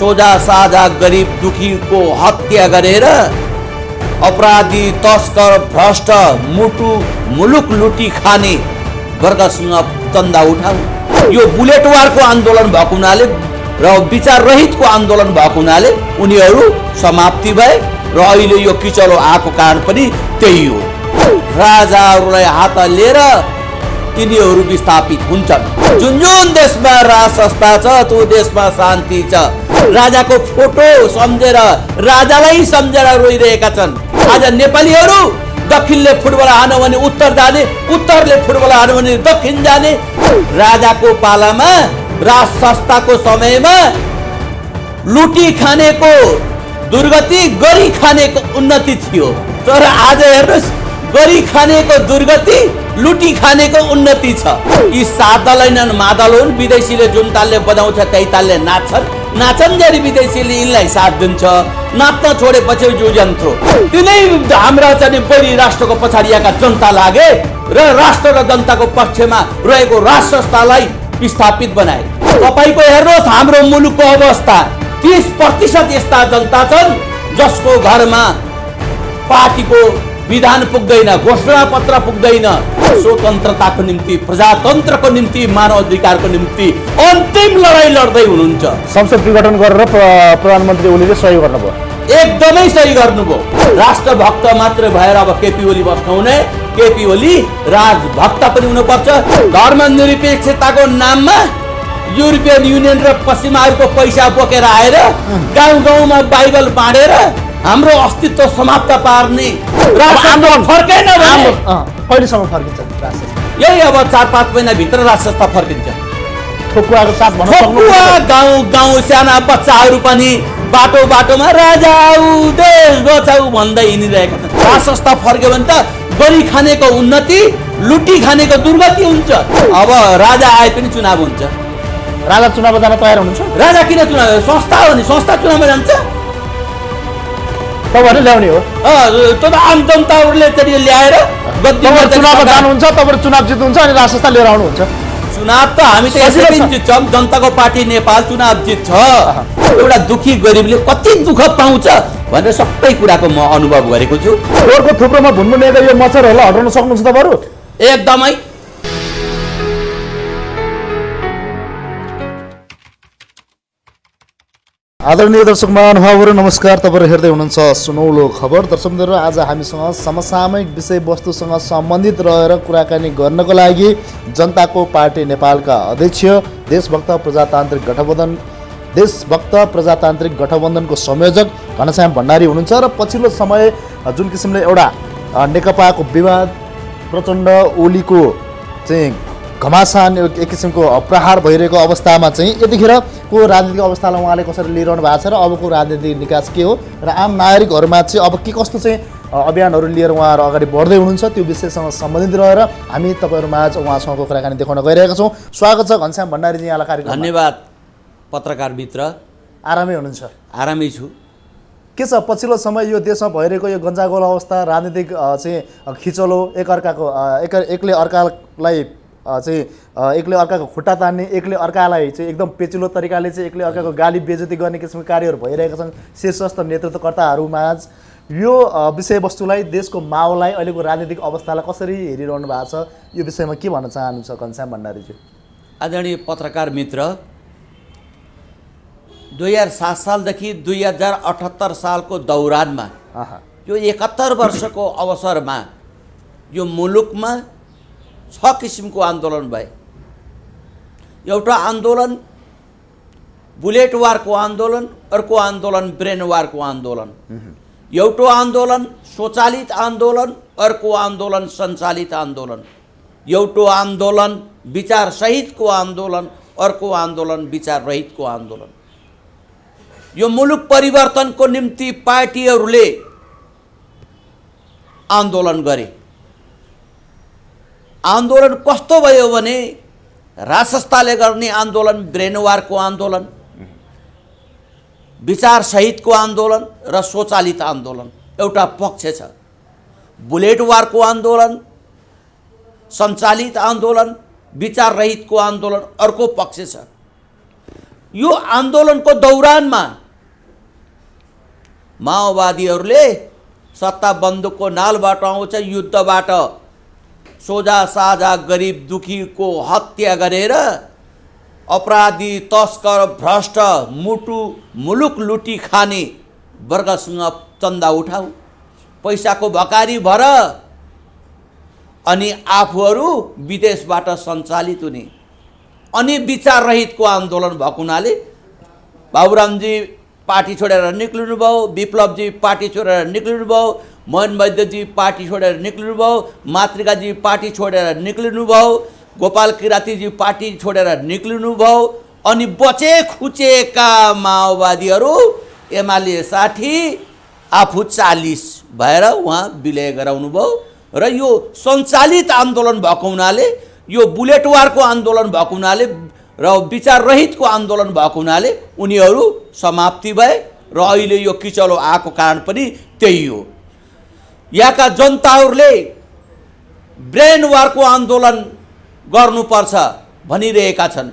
सोझा साझा गरिब दुखीको हत्या गरेर अपराधी तस्कर भ्रष्ट मुलुक लुटी खाने वर्गसँग चन्दा उठाउ। यो बुलेट वारको आन्दोलन भएको हुनाले र विचार रहितको आन्दोलन भएको हुनाले उनीहरू समाप्ति भए र अहिले यो किचलो आएको कारण पनि त्यही हो। राजाहरूलाई हात लिएर तिनीहरू विस्थापित हुन्छन्। जुन जुन देशमा राज संस्था छ त्यो देशमा शान्ति छ। राजाको फोटो सम्झेर राजालाई सम्झेर रोइरहेका छन्। आज नेपालीहरू दक्षिणले फुटबल हान्यो भने उत्तर जाने, उत्तरले फुटबल हान्यो भने दक्षिण जाने। राजाको पालामा राज संस्थाको समयमा लुटी खानेको दुर्गति, गरी खानेको उन्नति थियो। तर आज हेर्नुहोस्, गरी खानेको दुर्गति, लुटी खानेको उन्नति छ। यी सात दल हैनन्, मादल हुन्। विदेशीले जुन तालले बजाउँछ त्यही तालले नाच्छन् जरी विदेशीले यिनलाई साथ दिन्छ। नाच्न छोडेपछि जो यन्त्रो तिनै हाम्रा चाहिँ बढी राष्ट्रको पछाडिएका जनता लागे र राष्ट्र र जनताको पक्षमा रहेको राज संस्थालाई विस्थापित बनाए। तपाईको हेर्नुहोस् हाम्रो मुलुकको अवस्था, 30% यस्ता जनता छन् जसको घरमा पार्टीको विधान पुग्दैन, घोषणा पत्र पुग्दैन। स्वतन्त्रताको निम्ति, प्रजातन्त्रको निम्ति, मानव अधिकारको निम्ति अन्तिम लडाईँ लड्दै हुनुहुन्छ। संसद विघटन गरेर प्रधानमन्त्री ओलीले सही गर्नुभयो, एकदमै सही गर्नुभयो। राष्ट्रभक्त मात्र भएर अब केपी ओली बस्नु हुने, केपी ओली राजभक्त पनि हुनुपर्छ। धर्मनिरपेक्षताको नाममा युरोपियन युनियन र पश्चिमाहरूको पैसा बोकेर आएर गाउँ गाउँमा बाइबल बाँडेर हाम्रो अस्तित्व समाप्त पार्ने आन्दोलन फर्केन भने कहिलेसम्म फर्किन्छ? यही अब 4-5 महिनाभित्र राज संस्था फर्किन्छ। ठोकुवाको साथ भन्न सक्नुहुन्छ? गाउँ गाउँ साना बच्चाहरू पनि बाटो बाटोमा राजा आऊ देश बचाऊ भन्दै हिँडिरहेका छन्। राज संस्था फर्क्यो भने त गरी खानेको उन्नति, लुटी खानेको दुर्गति हुन्छ। अब राजा आए पनि चुनाव हुन्छ। राजा चुनावमा जान तयार हुनुहुन्छ? राजा किन चुनाव? संस्था हो नि, संस्था चुनावमा जान्छ। तपाईहरु ल्याउने हो? त आम जनताहरूले चाहिँ ल्याएर गद्दीमा चुनावमा जानुहुन्छ, तपाईहरु चुनाव जित्नुहुन्छ अनि राज संस्था लिएर आउनुहुन्छ। चुनाव त हामी त यसरी जित्छौँ। जनताको पार्टी नेपाल चुनाव जित्छ। एउटा दुखी गरिबले कति दुःख पाउँछ भनेर सबै कुराको म अनुभव गरेको छु। फोहोरको थुप्रोमा भुनभुनेको यो मच्छरहरूलाई हटाउन सक्नुहुन्छ तपाईहरु? एकदमै। आदरणीय दर्शक महानुभावहरू नमस्कार। तपाईहरु हेर्दै हुनुहुन्छ सुनौलो खबर। दर्शकहरू, आज हामीसँग समसामयिक विषयवस्तुसँग सम्बन्धित रहेर कुराकानी गर्नको लागि जनताको पार्टी नेपालका अध्यक्ष, देशभक्त प्रजातान्त्रिक गठबन्धनको संयोजक घनश्याम भण्डारी हुनुहुन्छ र पछिल्लो समय जुन किसिमले एउटा नेकपाको विवाद, प्रचण्ड ओलीको चाहिँ घमासान एक किसिमको प्रहार भइरहेको अवस्थामा चाहिँ यतिखेरको राजनीतिक अवस्थालाई उहाँले कसरी लिइरहनु भएको छ र अबको राजनीतिक निकास के हो र आम नागरिकहरूमा चाहिँ अब के कस्तो चाहिँ अभियानहरू लिएर उहाँहरू अगाडि बढ्दै हुनुहुन्छ त्यो विषयसँग सम्बन्धित रहेर हामी तपाईँहरूमाझ उहाँसँगको कुराकानी देखाउन गइरहेका छौँ। स्वागत छ घनश्याम भण्डारीजी यहाँलाई कार्यक्रम। धन्यवाद पत्रकार मित्र। आरामै हुनुहुन्छ? आरामै छु। के छ पछिल्लो समय यो देशमा भइरहेको यो गन्जागोल अवस्था, राजनीतिक चाहिँ खिचलो, एकले अर्कालाई चाहिँ एकले अर्काको खुट्टा तान्ने, एकले अर्कालाई चाहिँ एकदम पेचिलो तरिकाले चाहिँ एकले अर्काको गाली बेइज्जती गर्ने किसिमको कार्यहरू भइरहेका छन् शीर्षस्थ नेतृत्वकर्ताहरूमाझ। यो विषयवस्तुलाई, देशको माहौललाई, अहिलेको राजनीतिक अवस्थालाई कसरी हेरिरहनु भएको छ, यो विषयमा के भन्न चाहनुहुन्छ घनश्याम भण्डारीजी? आदरणीय पत्रकार मित्र, 2007 सालदेखि 2078 सालको दौरानमा यो 71 वर्षको अवसरमा यो मुलुकमा 6 किसिमको आन्दोलन भए। एउटा आन्दोलन बुलेट वारको आन्दोलन, अर्को आन्दोलन ब्रेन वारको आन्दोलन, एउटा आन्दोलन स्वचालित आन्दोलन, अर्को आन्दोलन सञ्चालित आन्दोलन, एउटा आन्दोलन विचार सहितको आन्दोलन, अर्को आन्दोलन विचार रहितको आन्दोलन। यो मुलुक परिवर्तनको निम्ति पार्टीहरूले आन्दोलन गरे। आन्दोलन कस्तो भयो भने राज संस्थाले गर्ने आन्दोलन ब्रेनवारको आन्दोलन, विचार सहितको आन्दोलन र स्वचालित आन्दोलन एउटा पक्ष छ। बुलेट वारको आन्दोलन, सञ्चालित आन्दोलन, विचार रहितको आन्दोलन अर्को पक्ष छ। यो आन्दोलनको दौरानमा माओवादीहरूले सत्ता बन्दुकको नालबाट आउँछ, युद्धबाट सोझा साझा गरिब दुखीको हत्या गरेर अपराधी तस्कर भ्रष्ट मुलुक लुटी खाने वर्गसँग चन्दा उठाऊ, पैसाको भकारी भर, अनि आफूहरू विदेशबाट सञ्चालित हुने। अनि विचार रहितको आन्दोलन भएको हुनाले बाबुरामजी पार्टी छोडेर निक्लिनु भयो, विप्लवजी पार्टी छोडेर निक्लिनु भयो, मोहन वैद्यजी पार्टी छोडेर निक्लिनु भयो, मातृकाजी पार्टी छोडेर निक्लिनु भयो, गोपाल किरातीजी पार्टी छोडेर निक्लिनु भयो। अनि बचे खुचेका माओवादीहरू एमाले 60 आफू 40 भएर उहाँ विलय गराउनु भयो। र यो सञ्चालित आन्दोलन भएको हुनाले, यो बुलेट वारको आन्दोलन भएको हुनाले र विचार रहितको आन्दोलन भएको हुनाले उनीहरू समाप्ति भए। र अहिले यो किचलो आएको कारण पनि त्यही हो। यहाँका जनताहरूले ब्रेन वारको आन्दोलन गर्नुपर्छ भनिरहेका छन्।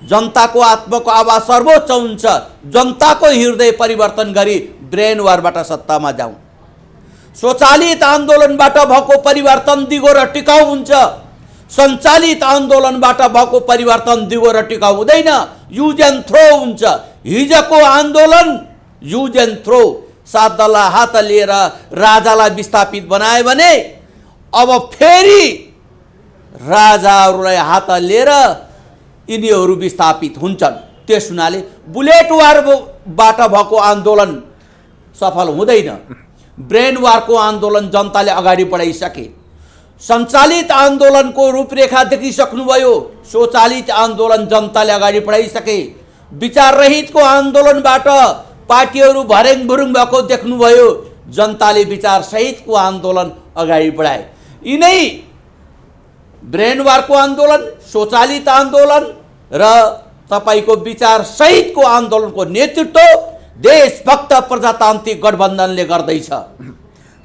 जनताको आत्माको आवाज सर्वोच्च हुन्छ। जनताको हृदय परिवर्तन गरी ब्रेन वारबाट सत्तामा जाउँ। स्वचालित आन्दोलनबाट भएको परिवर्तन दिगो र टिकाउ हुन्छ। सञ्चालित आन्दोलनबाट भएको परिवर्तन दिगो र टिकाउ हुँदैन, युज एन्ड थ्रो हुन्छ। हिजोको आन्दोलन युज एन्ड थ्रो, 7 दललाई हात लिएर राजालाई विस्थापित बनायो भने अब फेरि राजाहरूलाई हात लिएर यिनीहरू विस्थापित हुन्छन्। त्यस हुनाले बुलेट वारबाट भएको आन्दोलन सफल हुँदैन। ब्रेन वारको आन्दोलन जनताले अगाडि बढाइसके। सञ्चालित आन्दोलनको रूपरेखा देखिसक्नुभयो। स्वचालित आन्दोलन जनताले अगाडि बढाइसके। विचार रहितको आन्दोलनबाट पार्टीहरू भर्याङ भुरुङ भएको देख्नुभयो। जनताले विचार सहितको आन्दोलन अगाडि बढाए। यिनै ब्रेन वारको आन्दोलन, स्वचालित आन्दोलन र तपाईको विचार सहितको आन्दोलनको नेतृत्व देशभक्त प्रजातान्त्रिक गठबन्धनले गर्दैछ।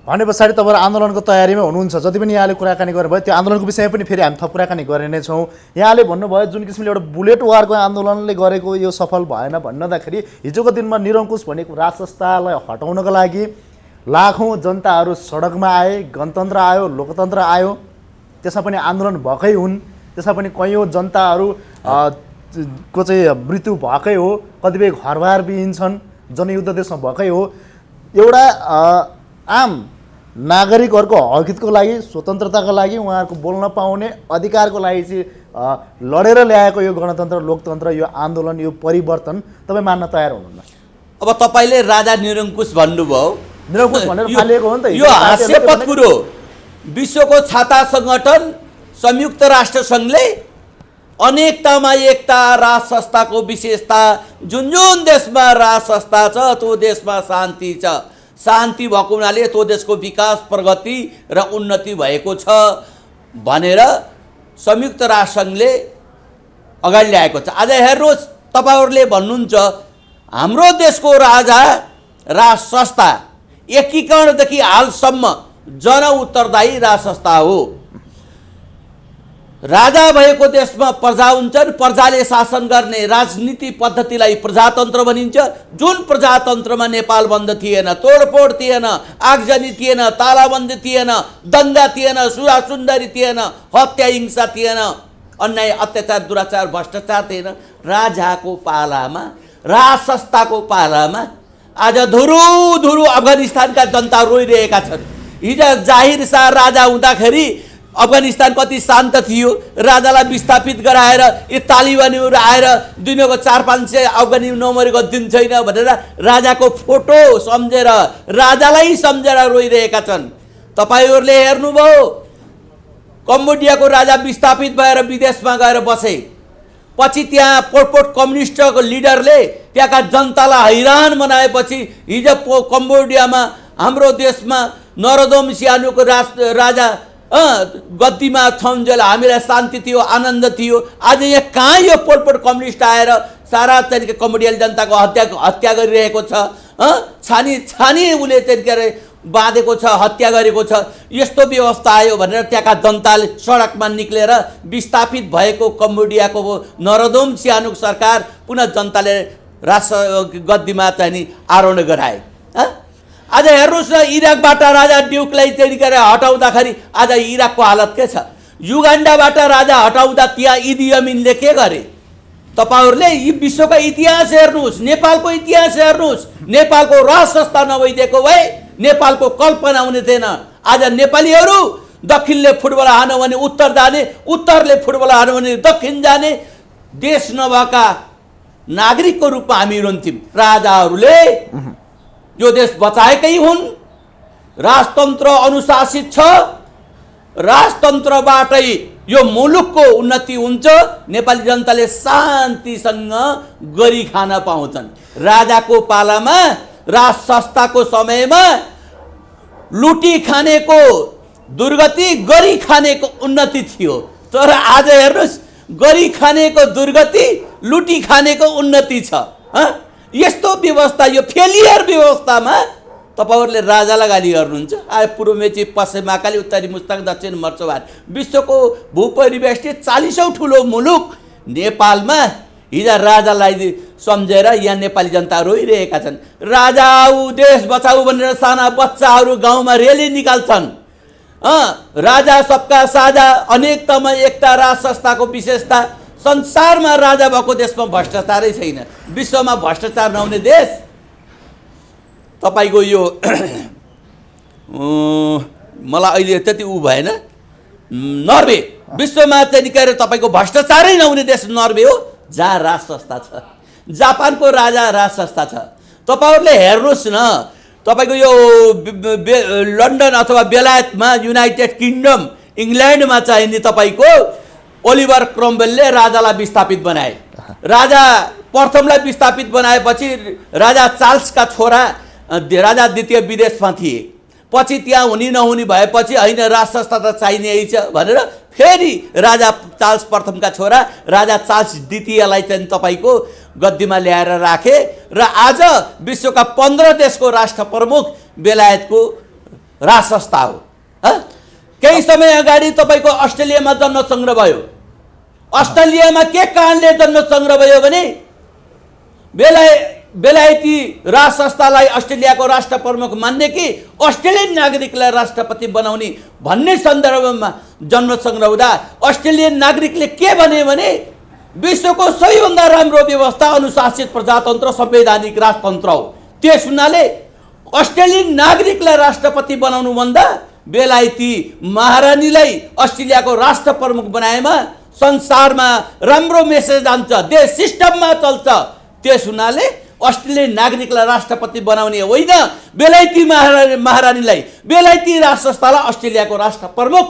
भने पछाडि तपाईहरु आन्दोलनको तयारीमा हुनुहुन्छ। जति पनि यहाँले कुराकानी गर्नुभयो त्यो आन्दोलनको विषयमा पनि फेरि हामी थप कुराकानी गर्ने नै छौँ। यहाँले भन्नुभयो जुन किसिमले एउटा बुलेट वारको आन्दोलनले गरेको यो सफल भएन भन्नदाखेरि हिजोको दिनमा निरङ्कुश भनेको राज संस्थालाई हटाउनको लागि लाखौँ जनताहरू सडकमा आए, गणतन्त्र आयो, लोकतन्त्र आयो। त्यसमा पनि आन्दोलन भएकै हुन्। त्यसमा पनि कैयौँ जनताहरू को चाहिँ मृत्यु भएकै हो, कतिपय घरबार विहीन छन्, जनयुद्ध देशमा भएकै हो। एउटा आम नागरिकहरूको हकहितको लागि, स्वतन्त्रताको लागि, उहाँहरूको बोल्न पाउने अधिकारको लागि चाहिँ लडेर ल्याएको यो गणतन्त्र, लोकतन्त्र, यो आन्दोलन, यो परिवर्तन तपाईँ मान्न तयार हुनुहुन्न? अब तपाईँले राजा निरङ्कुश भन्नुभयो, निरङ्कुश भनेर फालिएको हो नि त। यो हास्यपद कुरो। विश्वको छाता सङ्गठन संयुक्त राष्ट्र सङ्घले अनेकतामा एकता राज संस्थाको विशेषता, जुन जुन देशमा राज संस्था छ त्यो देशमा शान्ति छ, शान्ति भएको हुनाले त्यो देशको विकास, प्रगति र उन्नति भएको छ भनेर संयुक्त राष्ट्र सङ्घले अगाडि ल्याएको छ। आज हेर्नुहोस्, तपाईँहरूले भन्नुहुन्छ हाम्रो देशको राजा राज संस्था एकीकरणदेखि हालसम्म जन उत्तरदायी राज संस्था हो। राजा भएको देशमा प्रजा हुन्छन्, प्रजाले शासन गर्ने राजनीति पद्धतिलाई प्रजातन्त्र भनिन्छ। जुन प्रजातन्त्रमा नेपाल बन्द थिएन, तोडफोड थिएन, आगजनी थिएन, तालाबन्दी थिएन, दङ्गा थिएन, सुरा सुन्दरी थिएन, हत्या हिंसा थिएन, अन्याय अत्याचार दुराचार भ्रष्टाचार थिएन। राजाको पालामा, राज संस्थाको पालामा आज धुरु धुरु अफगानिस्तानका जनता रोइरहेका छन्। हिजो जाहिर शाह राजा हुँदाखेरि अफगानिस्तान कति शान्त थियो। राजालाई विस्थापित गराएर यी तालिबानीहरू आएर दिनको 400-500 अफगानी नमरेको दिन छैन भनेर राजाको फोटो सम्झेर, राजालाई सम्झेर रोइरहेका छन्। तपाईँहरूले हेर्नुभयो, कम्बोडियाको राजा विस्थापित भएर विदेशमा गएर बसे। पछि त्यहाँ पोलपोट कम्युनिस्टको लिडरले त्यहाँका जनतालाई हैरान बनाएपछि हिजो कम्बोडियामा हाम्रो देशमा नरोदम सियानुको राजा गद्दीमा छन्जेल हामीलाई शान्ति थियो, आनन्द थियो। आज यहाँ कहाँ यो पोलपोट कम्युनिस्ट आएर सारा तरिका कम्बोडियाली जनताको हत्या गरिरहेको छ। छानी छानी उसले के अरे बाँधेको छ, हत्या गरेको छ। यस्तो व्यवस्था आयो भनेर त्यहाँका जनताले सडकमा निक्लेर विस्थापित भएको कम्बोडियाको नरदोम सियानुक सरकार पुनः जनताले गद्दीमा चाहिँ नि आरोहण गराए। आज हेर्नुहोस् न, इराकबाट राजा ड्युकलाई चाहिँ हटाउँदाखेरि आज इराकको हालत के छ? युगान्डाबाट राजा हटाउँदा त्यहाँ इदी अमिनले के गरे? तपाईहरुले यी विश्वका इतिहास हेर्नुहोस्, नेपालको इतिहास हेर्नुहोस्। नेपालको राज संस्था नभइदिएको भए नेपालको कल्पना हुने थिएन। आज नेपालीहरू दक्षिणले फुटबल हान्यो भने उत्तर जाने, उत्तरले फुटबल हान्यो भने दक्षिण जाने, देश नभएका नागरिकको रूपमा हामी रहन्थ्यौँ। राजाहरूले यो देश बचाएकै हुन्। राजतन्त्र अनुशासित छ, राजतन्त्रबाटै यो मुलुकको उन्नति हुन्छ। नेपाली जनताले शान्तिसँग गरी खान पाउँछन्। राजाको पालामा, राज संस्थाको समयमा लुटी खानेको दुर्गति, गरी खानेको उन्नति थियो। तर आज हेर्नुहोस्, गरी खानेको दुर्गति, लुटी खानेको उन्नति छ। यस्तो व्यवस्था, यो फेलियर व्यवस्थामा तपाईहरुले राजालाई गाली गर्नुहुन्छ। पूर्व मेची, पश्चिम महाकाली, उत्तरी मुस्ताङ, दक्षिण मर्चवार, विश्वको भूपरिवेष्टित 40औं ठुलो मुलुक नेपालमा हिजो राजालाई सम्झेर यहाँ नेपाली जनता रोइरहेका छन्। राजा आऊ देश बचाऊ भनेर साना बच्चाहरू गाउँमा रेली निकाल्छन्। राजा सबका साझा, अनेकतामा एकता राज संस्थाको विशेषता। संसारमा राजा भएको देशमा भ्रष्टाचारै छैन। विश्वमा भ्रष्टाचार नहुने देश तपाईको यो मलाई अहिले त्यति भएन, नर्वे। विश्वमा चाहिँ के अरे तपाईको भ्रष्टाचारै नहुने देश नर्वे हो, जहाँ राज संस्था छ। जापानको राजा राज संस्था छ। तपाईहरुले हेर्नुहोस् न, तपाईको यो लन्डन अथवा बेलायतमा, युनाइटेड किङडम, इङ्ल्यान्डमा चाहिँ नि तपाईको ओलिभर क्रमवेलले राजालाई विस्थापित बनाए। राजा प्रथमलाई विस्थापित बनाएपछि राजा चार्ल्सका छोरा राजा द्वितीय विदेशमा थिए। पछि त्यहाँ हुने नहुने भएपछि होइन, राज संस्था त चाहिने छ भनेर फेरि राजा चार्ल्स प्रथमका छोरा राजा चार्ल्स द्वितीयलाई चाहिँ तपाईको गद्दीमा ल्याएर राखे। र आज विश्वका 15 देशको राष्ट्र प्रमुख बेलायतको राज संस्था हो। केही समय अगाडि तपाईको अस्ट्रेलियामा जन्म संग्रह भयो। अस्ट्रेलियामा के कारणले जन्म संग्रह भयो भने बेलायती राज संस्थालाई अस्ट्रेलियाको राष्ट्र प्रमुख मान्ने कि अस्ट्रेलियन नागरिकलाई राष्ट्रपति बनाउने भन्ने सन्दर्भमा जन्म संग्रह हुँदा अस्ट्रेलियन नागरिकले के भने विश्वको सबैभन्दा राम्रो व्यवस्था अनुशासित प्रजातन्त्र, संवैधानिक राजतन्त्र हो। त्यस हुनाले अस्ट्रेलियन नागरिकलाई राष्ट्रपति बनाउनु भन्दा बेलायती महारानीलाई अस्ट्रेलियाको राष्ट्र प्रमुख बनाएमा संसारमा राम्रो मेसेज जान्छ, देश सिस्टममा चल्छ। त्यस हुनाले अस्ट्रेलियन नागरिकलाई राष्ट्रपति बनाउने होइन, बेलायती महारानीलाई, बेलायती राज संस्थालाई अस्ट्रेलियाको राष्ट्र प्रमुख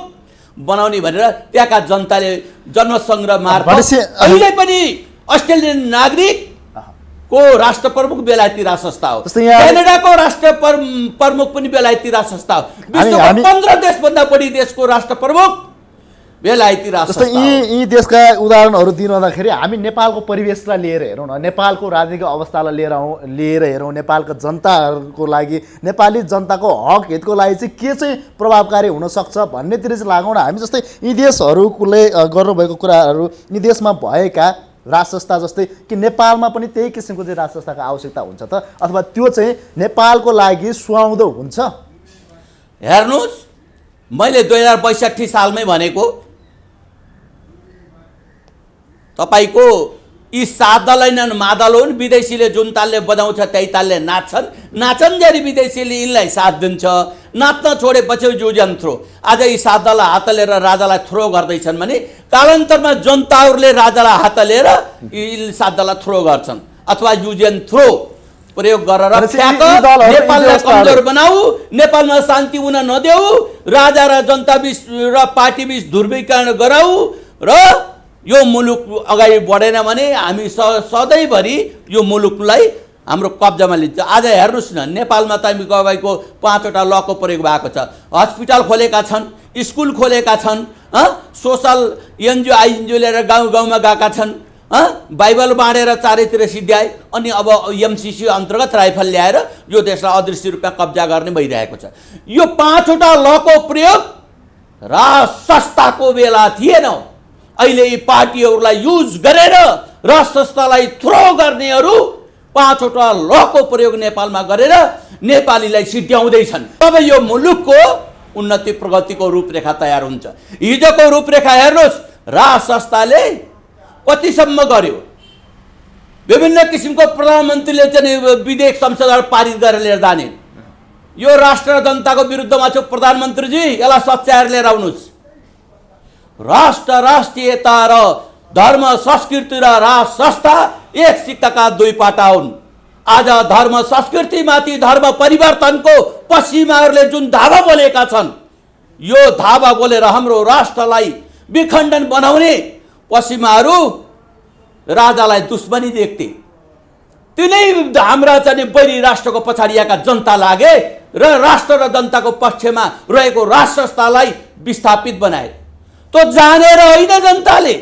बनाउने भनेर त्यहाँका जनताले जन्म संग्रह मार्फत अहिले पनि अस्ट्रेलियन नागरिक को राष्ट्र प्रमुख बेलायती राज संस्था हो। क्यानाडाको राष्ट्र प्रमुख पनि बेलायती राज संस्था हो। विश्वको 15 देशभन्दा बढी देशको राष्ट्र प्रमुख बेलायती राज संस्था हो। यी देशका उदाहरणहरू दिनुहुँदाखेरि हामी नेपालको परिवेशलाई लिएर हेरौँ न, नेपालको राजनीतिक अवस्थालाई लिएर हेरौँ, नेपालको जनताहरूको लागि, नेपाली जनताको हक हितको लागि चाहिँ के चाहिँ प्रभावकारी हुनसक्छ भन्नेतिर चाहिँ लागौँ न। हामी जस्तै यी देशहरूले गर्नुभएको कुराहरू, यी देशमा भएका राज संस्था जस्तै कि नेपालमा पनि त्यही किसिमको चाहिँ राज संस्थाको आवश्यकता हुन्छ त, अथवा त्यो चाहिँ नेपालको लागि सुहाउँदो हुन्छ? हेर्नुहोस्, मैले 2062 सालमै भनेको तपाईको यी 7 दल हैनन्, मादल हुन्। विदेशीले जुन तालले बजाउँछ त्यही तालले नाच्छन् जरी विदेशीले यिनलाई साथ दिन्छ। नाच्न छोडेपछि जुजन थ्रो। आज यी 7 दल हात लिएर राजालाई थ्रो गर्दैछन् भने कालान्तरमा जनताहरूले राजालाई हात लिएर यी 7 दललाई थ्रो गर्छन् अथवा युजन थ्रो प्रयोग गरेर नेपाललाई कमजोर बनाऊ, नेपालमा शान्ति हुन नदेऊ, राजा र जनता बीच र पार्टी बीच ध्रुवीकरण गराऊ र यो मुलुक अगाडि बढेन भने हामी सधैँभरि यो मुलुकलाई हाम्रो कब्जामा लिन्छ। आज हेर्नुहोस् न, नेपालमा तपाईँको 5वटा लको प्रयोग भएको छ। हस्पिटल खोलेका छन्, स्कुल खोलेका छन्, सोसल एनजिओ आइएनजिओ लिएर गाउँ गाउँमा गएका छन्, बाइबल बाँडेर चारैतिर सिद्ध्याए। अनि अब एमसिसी अन्तर्गत राइफल ल्याएर यो देशलाई अदृश्य रूपमा कब्जा गर्ने भइरहेको छ। यो 5 वटा लको प्रयोग राज संस्थाको बेला थिएन। अहिले यी पार्टीहरूलाई युज गरेर राज संस्थालाई थ्रो गर्नेहरू 5 वटा लको प्रयोग नेपालमा गरेर नेपालीलाई सिद्ध्याउँदैछन्। तब यो मुलुकको उन्नति प्रगतिको रूपरेखा तयार हुन्छ। हिजोको रूपरेखा हेर्नुहोस्, राज संस्थाले कतिसम्म गर्यो। विभिन्न किसिमको प्रधानमन्त्रीले चाहिँ विधेयक संसदबाट पारित गरेर लिएर जाने। यो राष्ट्र र जनताको विरुद्धमा छ प्रधानमन्त्रीजी, यसलाई सच्याएर लिएर आउनुहोस्। राष्ट्र, राष्ट्रियता र धर्म संस्कृति र राज संस्था एक सिक्काका दुई पाटा हुन्। आज धर्म संस्कृतिमाथि धर्म परिवर्तनको पश्चिमाहरूले जुन धावा बोलेका छन्, यो धावा बोलेर हाम्रो राष्ट्रलाई विखण्डन बनाउने पश्चिमाहरू राजालाई दुश्मनी देख्थे। तिनै हाम्रा चाहिँ बैरी राष्ट्रको पछाडि आएका जनता लागे र राष्ट्र र जनताको पक्षमा रहेको राज संस्थालाई विस्थापित बनाए। त जानेर होइन जनताले।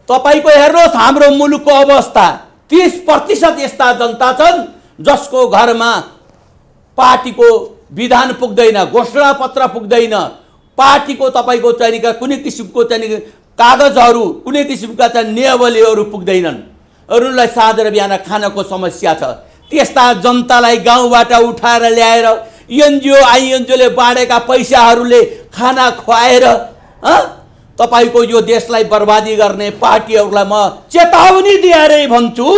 तपाईको हेर्नुहोस् हाम्रो मुलुकको अवस्था, 30% यस्ता जनता छन् जसको घरमा पार्टीको विधान पुग्दैन, घोषणा पत्र पुग्दैन, पार्टीको तपाईको चाहिँ कुनै किसिमको चाहिँ कागजहरू, कुनै किसिमका चाहिँ नियमावलीहरू पुग्दैनन्। अरूलाई साँझ र बिहान खानको समस्या छ। त्यस्ता जनतालाई गाउँबाट उठाएर ल्याएर एनजिओ आइएनजिओले बाँडेका पैसाहरूले खाना खुवाएर तपाईको यो देशलाई बर्बादी गर्ने पार्टीहरूलाई म चेतावनी दिएरै भन्छु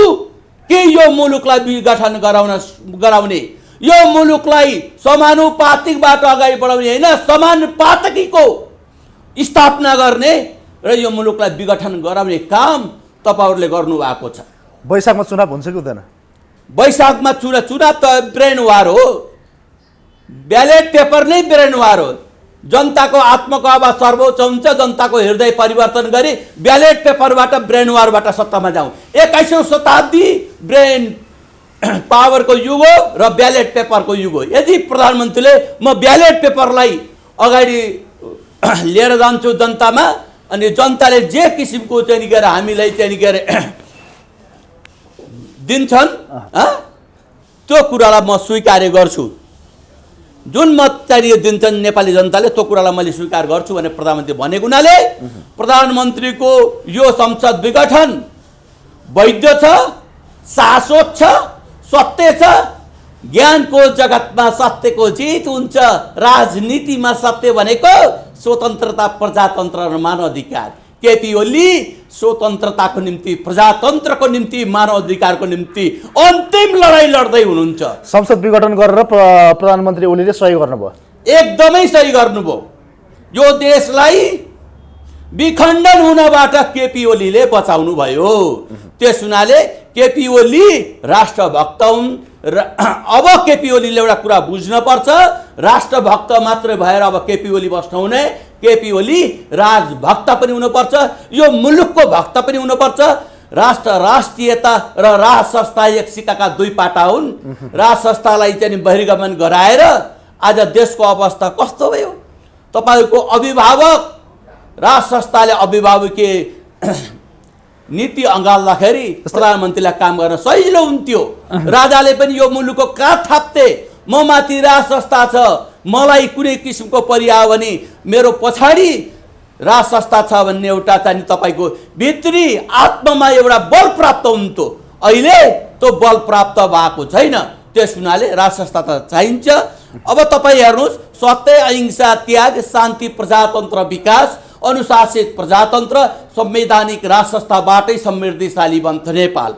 कि यो मुलुकलाई विघटन गराउने, यो मुलुकलाई समानुपातिकबाट अगाडि बढाउने होइन, समानुपातिकीको स्थापना गर्ने र यो मुलुकलाई विघटन गराउने काम तपाईहरूले गर्नु भएको छ। वैशाखमा चुनाव हुन्छ कि हुँदैन? वैशाखमा चुनाव त ब्रेन वार हो। ब्यालेट पेपर नै ब्रेन वार हो। जनताको आत्माको आवाज सर्वोच्च हुन्छ। जनताको हृदय परिवर्तन गरी ब्यालेट पेपरबाट ब्रेन वारबाट सत्तामा जाउँ। 21औं शताब्दी ब्रेन पावरको युग हो र ब्यालेट पेपरको युग हो। यदि प्रधानमन्त्रीले म ब्यालेट पेपरलाई अगाडि लिएर जान्छु जनतामा, अनि जनताले जे किसिमको चाहिँ गरेर हामीलाई चाहिँ गरेर दिन्छन् त्यो कुरालाई म स्वीकार गर्छु। जुन मत चाहिँ दिन्छन् नेपाली जनताले त्यो कुरालाई मैले स्वीकार गर्छु भने प्रधानमन्त्री भनेको हुनाले प्रधानमन्त्रीको यो संसद विघटन वैध छ, शाश्वत छ, सत्य छ। ज्ञानको जगतमा सत्यको जित हुन्छ। राजनीतिमा सत्य भनेको स्वतन्त्रता, प्रजातन्त्र र मानव अधिकार। केपी ओली स्वतन्त्रताको निम्ति, प्रजातन्त्रको निम्ति, मानव अधिकारको निम्ति अन्तिम लडाईँ लड्दै हुनुहुन्छ। संसद विघटन गरेर प्रधानमन्त्री ओलीले सही गर्नुभयो। एकदमै सही गर्नुभयो। यो देशलाई विखण्डन हुनबाट केपी ओलीले बचाउनु भयो। त्यस हुनाले केपी ओली राष्ट्रभक्त हुन् र अब केपी ओलीले एउटा कुरा बुझ्न पर्छ, राष्ट्रभक्त मात्र भएर अब केपी ओली बस्न हुने, केपी ओली राजभक्त पनि हुनुपर्छ, यो मुलुकको भक्त पनि हुनुपर्छ। राष्ट्र, राष्ट्रियता र राज संस्था एक सिक्काका दुई पाटा हुन्। राज संस्थालाई चाहिँ बहिर्गमन गराएर आज देशको अवस्था कस्तो भयो? तपाईको अभिभावक राज संस्थाले अभिभावकीय नीति अँगाल्दाखेरि प्रधानमन्त्रीलाई काम गर्न सजिलो हुन्थ्यो। राजाले पनि यो मुलुकको काठ थाप्थे, म माथि राज संस्था छ, मलाई कुनै किसिमको परिआयो भने मेरो पछाडि राज संस्था छ भन्ने एउटा चाहिँ तपाईको भित्री आत्मामा एउटा बल प्राप्त हुन्थ्यो। अहिले त्यो बल प्राप्त भएको छैन। त्यस हुनाले राज संस्था त चाहिन्छ। अब तपाईँ हेर्नुहोस्, सत्य, अहिंसा, त्याग, शान्ति, प्रजातन्त्र, विकास, अनुशासित प्रजातन्त्र, संवैधानिक राज संस्थाबाटै समृद्धिशाली बन्छ नेपाल।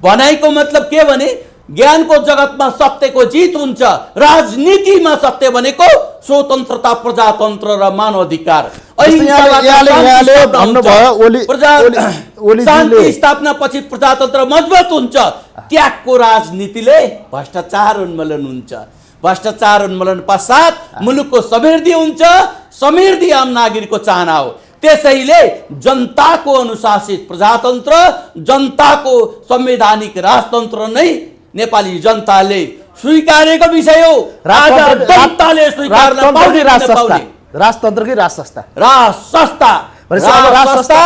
भनाइको मतलब के भने ज्ञानको जगतमा सत्यको जित हुन्छ। राजनीतिमा सत्य भनेको स्वतन्त्रता, प्रजातन्त्र र मानव अधिकार। शान्ति स्थापना पछि प्रजातन्त्र मजबुत हुन्छ। त्यागको राजनीतिले भ्रष्टाचार उन्मूलन हुन्छ। भ्रष्टाचार उन्मूलन पश्चात मुलुकको समृद्धि हुन्छ। समृद्धि आम नागरिकको चाहना हो। त्यसैले जनताको अनुशासित प्रजातन्त्र, जनताको संवैधानिक राजतन्त्र नै नेपाली जनताले स्वीकारेको विषय हो। जनताले स्वीकार्न पाउने राजतन्त्र कि राज संस्था? राज संस्था। राज संस्था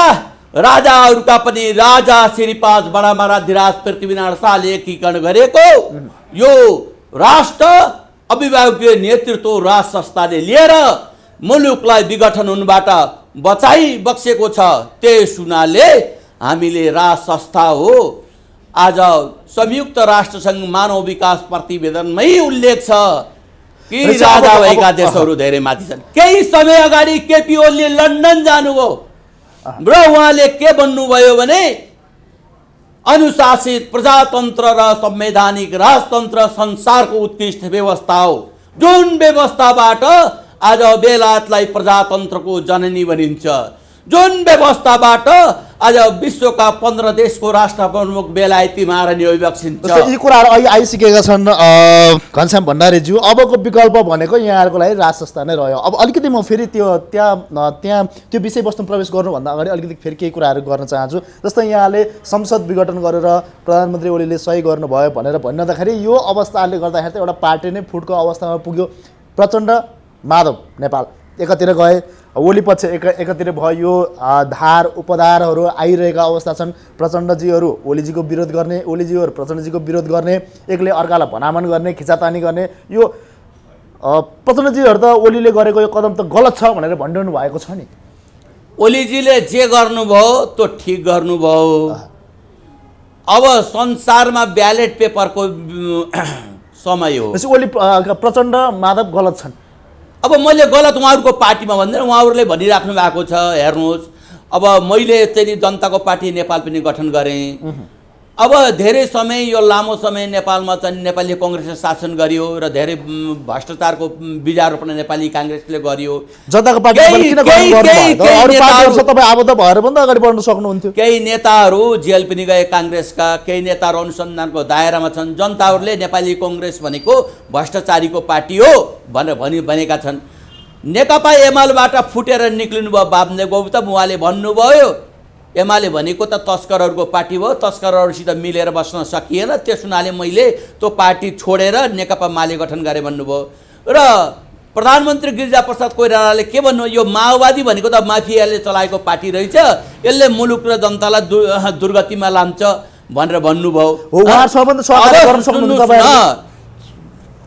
राजाहरूका पनि राजा श्री 5 बडा महाराज पृथ्वीनारायण शाहले एकीकरण गरेको यो राष्ट्र अभिभावकीय नेतृत्व राज संस्थाले लिएर मुलुकलाई विघटन हुनबाट बचाइबक्सेको छ। त्यस हुनाले हामीले राज संस्था हो। आज संयुक्त राष्ट्रसङ्घ मानव विकास प्रतिवेदनमै उल्लेख छ कि राजा भएका देशहरू धेरै माथि छन्। केही समय अगाडि केपी ओलीले लन्डन जानुभयो र उहाँले के भन्नुभयो भने अनुशासित प्रजातन्त्र र संवैधानिक राजतन्त्र संसारको उत्कृष्ट व्यवस्था हो, जुन व्यवस्थाबाट आज बेलायतलाई प्रजातन्त्रको जननी भनिन्छ, जुन व्यवस्थाबाट आज विश्वका 15 देशको राष्ट्र प्रमुख बेलायती महारानी बक्सिन्छ। यी कुराहरू अहिले आइसकेका छन् घनश्याम भण्डारीज्यू। अबको विकल्प भनेको यहाँहरूको लागि राज संस्था नै रह्यो। अब अलिकति म फेरि त्यहाँ त्यो विषयवस्तु प्रवेश गर्नुभन्दा अगाडि अलिकति फेरि केही कुराहरू गर्न चाहन्छु। जस्तै यहाँले संसद विघटन गरेर प्रधानमन्त्री ओलीले सही गर्नुभयो भनेर भन्दाखेरि यो अवस्थाले गर्दाखेरि त एउटा पार्टी नै फुटको अवस्थामा पुग्यो। प्रचण्ड माधव नेपाल एकातिर गए, ओली पक्ष एकातिर भयो। यो धार उपधारहरू आइरहेका अवस्था छन्। प्रचण्डजीहरू ओलीजीको विरोध गर्ने, ओलीजीहरू प्रचण्डजीको विरोध गर्ने, एकले अर्कालाई भनामन गर्ने, खिचातानी गर्ने। यो प्रचण्डजीहरू त ओलीले गरेको यो कदम त गलत छ भनेर भनिरहनु भएको छ नि। ओलीजीले जे गर्नुभयो त्यो ठिक गर्नुभयो। अब संसारमा ब्यालेट पेपरको समय हो। ओली प्रचण्ड माधव गलत छन्। अब मैले गलत उहाँहरूको पार्टीमा भन्दैन, उहाँहरूले भनिराख्नु भएको छ। हेर्नुहोस्, अब मैले चाहिँ जनताको पार्टी नेपाल पनि गठन गरेँ। अब धेरै समय, यो लामो समय नेपालमा चाहिँ नेपाली कङ्ग्रेसले शासन गर्यो र धेरै भ्रष्टाचारको बिजारोपण नेपाली काङ्ग्रेसले गर्यो। जनताको पार्टी किन आबद्ध भएर पनि त अगाडि बढ्न सक्नुहुन्थ्यो। केही नेताहरू जेल पनि गए काङ्ग्रेसका, केही नेताहरू अनुसन्धानको दायरामा छन्। जनताहरूले नेपाली कङ्ग्रेस भनेको भ्रष्टाचारीको पार्टी हो भनेर भनेका छन्। नेकपा एमालेबाट फुटेर निक्लिनु भयो वामदेव गौतम, उहाँले भन्नुभयो एमाले भनेको त तस्करहरूको पार्टी हो, तस्करहरूसित मिलेर बस्न सकिएन, त्यस हुनाले मैले त्यो पार्टी छोडेर नेकपा माले गठन गरेँ भन्नुभयो। र प्रधानमन्त्री गिरिजाप्रसाद कोइरालाले के भन्नु, यो माओवादी भनेको त माफियाले चलाएको पार्टी रहेछ, यसले मुलुक र जनतालाई दुर्गतिमा लान्छ भनेर भन्नुभयो।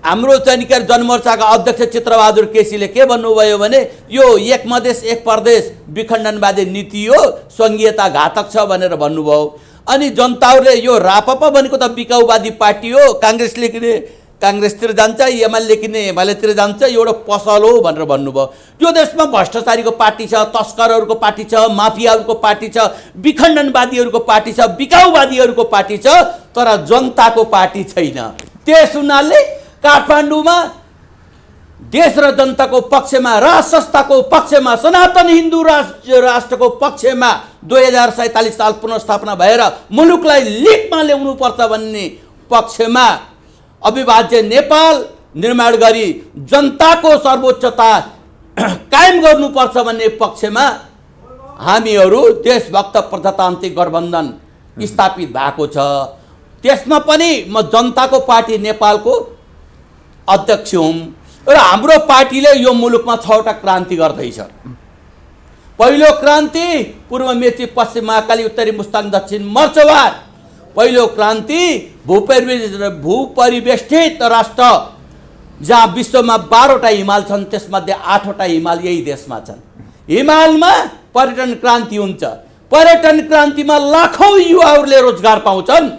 हाम्रो चाहिँ जनमोर्चाका अध्यक्ष चित्रबहादुर केसीले के भन्नुभयो भने यो एक मधेस एक प्रदेश विखण्डनवादी नीति हो, सङ्घीयता घातक छ भनेर भन्नुभयो। अनि जनताहरूले यो रापपा भनेको त बिकाउवादी पार्टी हो, काङ्ग्रेसले किने काङ्ग्रेसतिर जान्छ, एमाले किने एमालेतिर जान्छ, एउटा पसल हो भनेर भन्नुभयो। यो देशमा भ्रष्टाचारीको पार्टी छ, तस्करहरूको पार्टी छ, माफियाहरूको पार्टी छ, विखण्डनवादीहरूको पार्टी छ, बिकाउवादीहरूको पार्टी छ, तर जनताको पार्टी छैन। त्यस हुनाले काठमाडौँमा देश र जनताको पक्षमा, राज संस्थाको पक्षमा, सनातन हिन्दू राष्ट्रको पक्षमा 2047 साल पुनर्स्थापना भएर मुलुकलाई लिगमा ल्याउनुपर्छ भन्ने पक्षमा अविभाज्य नेपाल निर्माण गरी जनताको सर्वोच्चता कायम गर्नुपर्छ भन्ने पक्षमा हामीहरू देशभक्त प्रजातान्त्रिक गठबन्धन स्थापित भएको छ। त्यसमा पनि म जनताको पार्टी नेपालको अध्यक्ष हुँ र हाम्रो पार्टीले यो मुलुकमा 6वटा क्रान्ति गर्दैछ। पहिलो क्रान्ति पूर्व मेची, पश्चिम महाकाली, उत्तरी मुस्ताङ, दक्षिण मर्चवार। पहिलो क्रान्ति भूपरिवेष्टित राष्ट्र जहाँ विश्वमा 12वटा हिमाल छन्, त्यसमध्ये 8वटा हिमाल यही देशमा छन्। हिमालमा पर्यटन क्रान्ति हुन्छ। पर्यटन क्रान्तिमा लाखौँ युवाहरूले रोजगार पाउँछन्।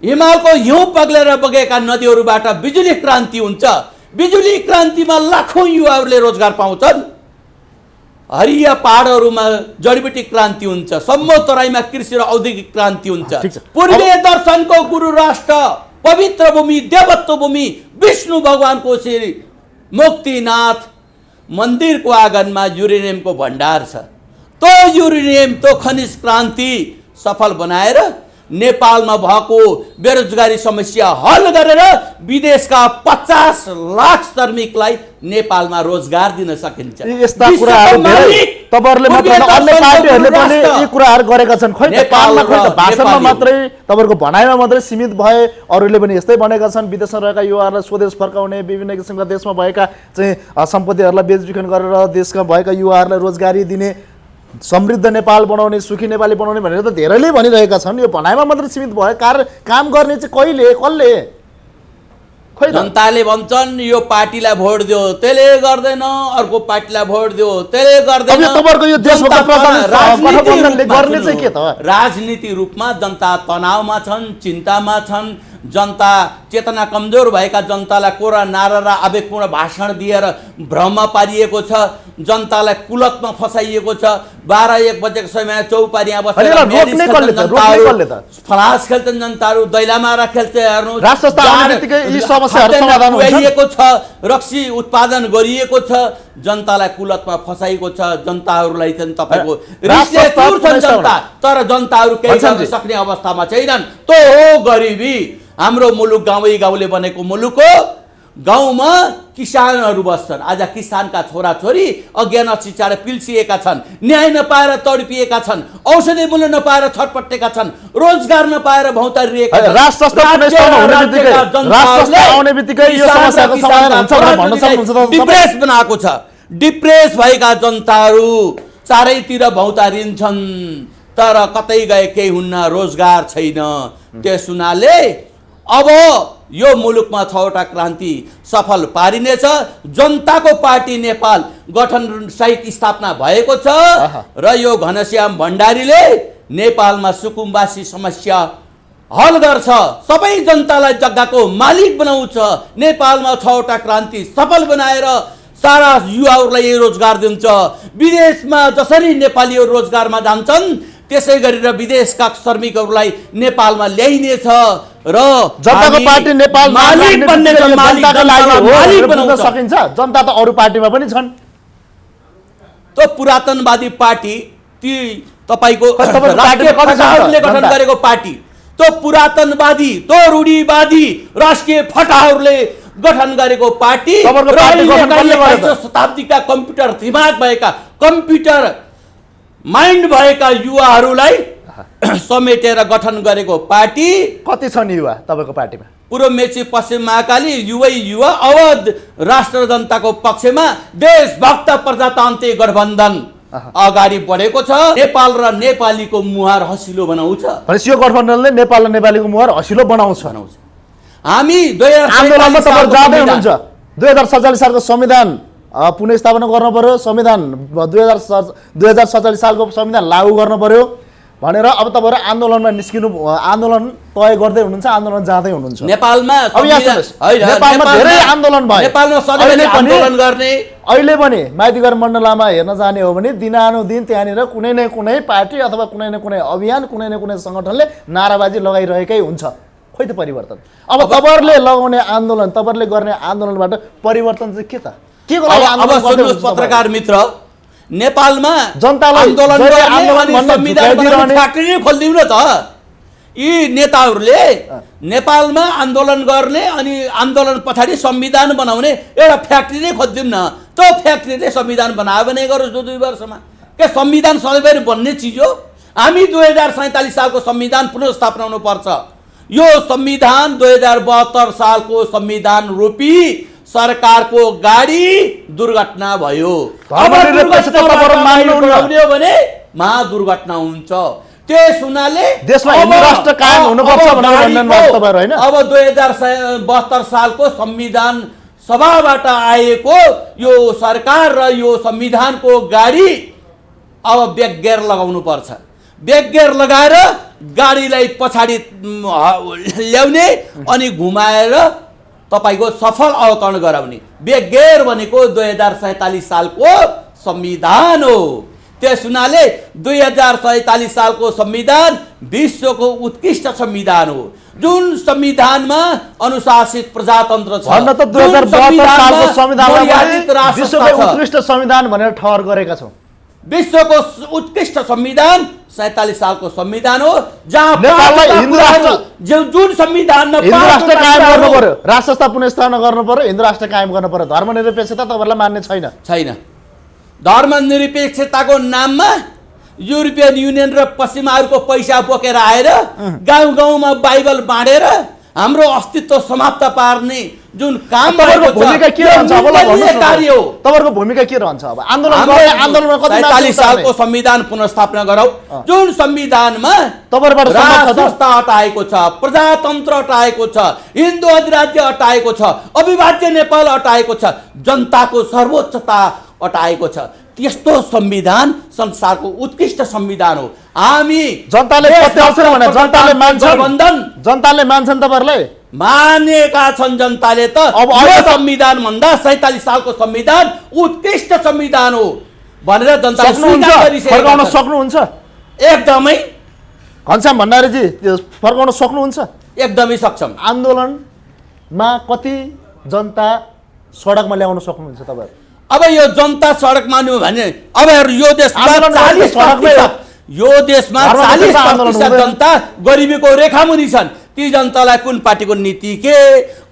हिमालको हिउँ पग्लेर बगेका नदीहरूबाट बिजुली क्रान्ति हुन्छ। बिजुली क्रान्तिमा लाखौँ युवाहरूले रोजगार पाउँछन्। हरिया पहाडहरूमा जडीबुटी क्रान्ति हुन्छ। सम्मो तराईमा कृषि र औद्योगिक क्रान्ति हुन्छ। पूर्वीय दर्शनको गुरु राष्ट्र, पवित्र भूमि, देवत्व भूमि, विष्णु भगवानको श्री मुक्तिनाथ मन्दिरको आँगनमा युरेनियमको भण्डार छ। त्यो युरेनियम, त्यो खनिज क्रान्ति सफल बनाएर नेपालमा भएको बेरोजगारी समस्या हल गरेर विदेशका 50 लाख श्रमिकलाई नेपालमा रोजगार दिन सकिन्छ। यस्ता कुराहरू धेरै तपाईहरुले मात्र अन्य पार्टीहरूले पनि यी कुराहरू गरेका छन्। खै नेपालमा खै भाषणमा मात्रै, तपाईहरुको भनाइमा मात्रै सीमित भए, अरूले पनि यस्तै भनेका छन्। विदेशमा रहेका युवाहरूलाई स्वदेश फर्काउने, विभिन्न किसिमका देशमा भएका चाहिँ सम्पत्तिहरूलाई बेचबिखन गरेर देशमा भएका युवाहरूलाई रोजगारी दिने, समृद्ध नेपाल बनाउने, सुखी नेपाली बनाउने भनेर त धेरैले भनिरहेका छन्। यो भनाइमा मात्र सीमित भयो, काम गर्ने चाहिँ कहिले, कसले? खोइ त। जनताले भन्छन् यो पार्टीलाई भोट दियो त्यसले गर्दैन, अर्को पार्टीलाई भोट दियो त्यसले गर्दैन। अब यो तपाईँहरूको यो देशको गठबन्धनले गर्ने चाहिँ के त? राजनीति रूपमा जनता तनावमा छन्, चिन्तामा छन्। जनता चेतना कमजोर भएका जनतालाई कोरा नारा र आवेगपूर्ण भाषण दिएर भ्रममा पारिएको छ, जनतालाई कुलतमा फसाइएको छ। 12-1 बजेको समयमा चौपारीमा बसेर फलास खेल्छन् जनताहरू, दैलामारा खेल्छ। हेर्नु पुर्याइएको छ, रक्सी उत्पादन गरिएको छ, जनतालाई कुलतमा फसाइएको छ। जनताहरूलाई चाहिँ तपाईँको रिसले चुर्छन् जनता, तर जनताहरू केही गर्न सक्ने अवस्थामा छैनन्। त्यो हो गरिबी। हाम्रो मुलुक गाउँले बनेको मुलुक हो। गाउँमा किसानहरू बस्छन्। आज किसानका छोराछोरी अज्ञान शिक्षाले पिल्सिएका छन्, न्याय नपाएर तडपिएका छन्, औषधि मूल्य नपाएर छटपटेका छन्, रोजगार नपाएर भौतारिएका छन्। डिप्रेस बनाएको छ। डिप्रेस भएका जनताहरू चारैतिर भौतारिन्छन्, तर कतै गए केही हुन्न, रोजगार छैन। त्यस हुनाले अब यो मुलुकमा 6वटा क्रान्ति सफल पारिनेछ। जनताको पार्टी नेपाल गठन सहित स्थापना भएको छ र यो घनश्याम भण्डारीले नेपालमा सुकुम्बासी समस्या हल गर्छ, सबै जनतालाई जग्गाको मालिक बनाउँछ। नेपालमा 6वटा क्रान्ति सफल बनाएर सारा युवाहरूलाई रोजगार दिन्छ। विदेशमा जसरी नेपालीहरू रोजगारमा जान्छन् त्यसै गरेर विदेशका श्रमिकहरूलाई नेपालमा ल्याइनेछ र जनताको पार्टी नेपाल मालिक बन्ने जनताको लागि बनाउन सकिन्छ। जनता त अरू पार्टीमा पनि छन्। त्यो पुरातनवादी पार्टी, ती तपाईको राष्ट्रिय गठन गरेको पार्टी, त्यो पुरातनवादी, त्यो रूढिवादी राष्ट्रिय फटाहरूले गठन गरेको पार्टी, शताब्दीका कम्प्युटर दिमाग भएका, कम्प्युटर माइन्ड भएका युवाहरूलाई समेटेर गठन गरेको पार्टी। कति छन् युवा तपाईँको पार्टीमा? पूर्व मेची, पश्चिम महाकाली युवा अवध राष्ट्र जनताको पक्षमा देशभक्त प्रजातान्त्रिक गठबन्धन अगाडि बढेको छ। नेपाल र नेपालीको मुहार हसिलो बनाउँछ। यो गठबन्धनले नेपाल र नेपालीको मुहार हसिलो बनाउँछ। हामी आन्दोलनमा तपाईहरु जाँदै हुनुहुन्छ। 2047 सालको संविधान पुनर्स्थापना गर्नु पर्यो, संविधान 2047 सालको संविधान लागू गर्नु पर्यो भनेर अब तपाईहरु आन्दोलनमा निस्किनु, आन्दोलन तय गर्दै हुनुहुन्छ, आन्दोलन जाँदै हुनुहुन्छ। नेपालमा नेपालमा धेरै आन्दोलन भयो। नेपालमा सधैँ आन्दोलन गर्ने, अहिले पनि माइतीघर मण्डलामा हेर्न जाने हो भने दिनानुदिन त्यहाँनिर कुनै न कुनै पार्टी अथवा कुनै न कुनै अभियान, कुनै न कुनै संगठनले नाराबाजी लगाइरहेकै हुन्छ। खोइ त परिवर्तन? अब तपाईहरुले लगाउने आन्दोलन, तपाईहरुले गर्ने आन्दोलनबाट परिवर्तन चाहिँ के त? के को लागि आन्दोलन गर्दै? पत्रकार मित्र, नेपालमा जनतालाई आन्दोलन गर्ने संविधान बनाउने फ्याक्ट्री नै खोल्दिउँ न त। यी नेताहरूले नेपालमा आन्दोलन गर्ने अनि आन्दोलन पछाडि संविधान बनाउने एउटा फ्याक्ट्री नै खोज्दिउँ न। त्यो फ्याक्ट्रीले संविधान बनायो भने गरोस् 2 वर्षमा। के संविधान सधैँभरि बन्ने चिज हो? हामी 2047 सालको संविधान पुनर्स्थापना हुनुपर्छ। यो संविधान 2072 सालको संविधान रूपी सरकारको गाडी दुर्घटना भयो। अब भने महादुर्घटना हुन्छ। त्यस हुनाले देशमा हिन्दू राष्ट्र कायम हुनुपर्छ भनेर भन्नुहुन्छ तपाईहरु हैन? अब 2072 सालको संविधान सभाबाट आएको यो सरकार र यो संविधानको गाडी अब ब्याकगियर लगाउनु पर्छ। ब्याकगियर लगाएर गाडीलाई पछाडि ल्याउने अनि घुमाएर तपाईको सफल अवतरण गराउने। ब्याकगियर भनेको 2047 सालको संविधान हो। त्यस हुनाले 2047 सालको संविधान विश्वको उत्कृष्ट संविधान हो, जुन संविधानमा अनुशासित प्रजातन्त्र छ। भन्न त 2072 सालको संविधानमा विश्वको उत्कृष्ट संविधान भनेर ठहर गरेका छौं। विश्वको उत्कृष्ट संविधान 47 सालको संविधान हो, जहाँ नेपाललाई हिन्दू राष्ट्र, जुन संविधानमा हिन्दू राष्ट्र कायम गर्नु पर्यो, राष्ट्र संस्था पुनर्स्थापना गर्नु पर्यो, हिन्दू राष्ट्र कायम गर्नु पर्यो। धर्मनिरपेक्षता तपाईहरुलाई मान्ने छैन? छैन। धर्मनिरपेक्षताको नाममा युरोपियन युनियन र पश्चिमाहरूको पैसा बोकेर आएर गाउँ गाउँमा बाइबल बाँडेर हाम्रो अस्तित्व समाप्त पार्ने जुन काम तपाईहरुको भएको छ, भूमिका के रहन्छ अब ल यो भन्नुस् न कार्य हो। तपाईहरुको भूमिका के रहन्छ अब आन्दोलनमा कति 47 सालको संविधान पुनर्स्थापना गरौँ, जुन संविधानमा तपाईहरुबाट सम्मत छ त राजसंस्था हटाएको छ, प्रजातन्त्र हटाएको छ, हिन्दू अधिराज्य हटाएको छ, अविभाज्य नेपाल हटाएको छ, जनताको सर्वोच्चता हटाएको छ। त्यस्तो संविधान संसारको उत्कृष्ट संविधान हो। हामी जनताले पत्याउँछन् भने जनताले मान्छन्, गठबन्धन जनताले मान्छन् तपाईहरुलाई मानेका छन् जनताले त। अब यो संविधान भन्दा 47 सालको संविधान उत्कृष्ट संविधान हो भनेर जनताले स्वीकार गरिसकेका फर्काउन छन्। सक्नुहुन्छ एकदमै घनश्याम भण्डारीजी त्यो फर्काउन सक्नुहुन्छ एकदमै सक्षम। आन्दोलनमा कति जनता सडकमा ल्याउन सक्नुहुन्छ तपाईहरु अब यो जनता सडकमा नु भने अब यो देशमा आन्दोलन 40% यो देशमा धर्मको आन्दोलन 40% हुँदैन। जनता गरिबीको रेखामुनि छन्। ती जनतालाई कुन पार्टीको नीति के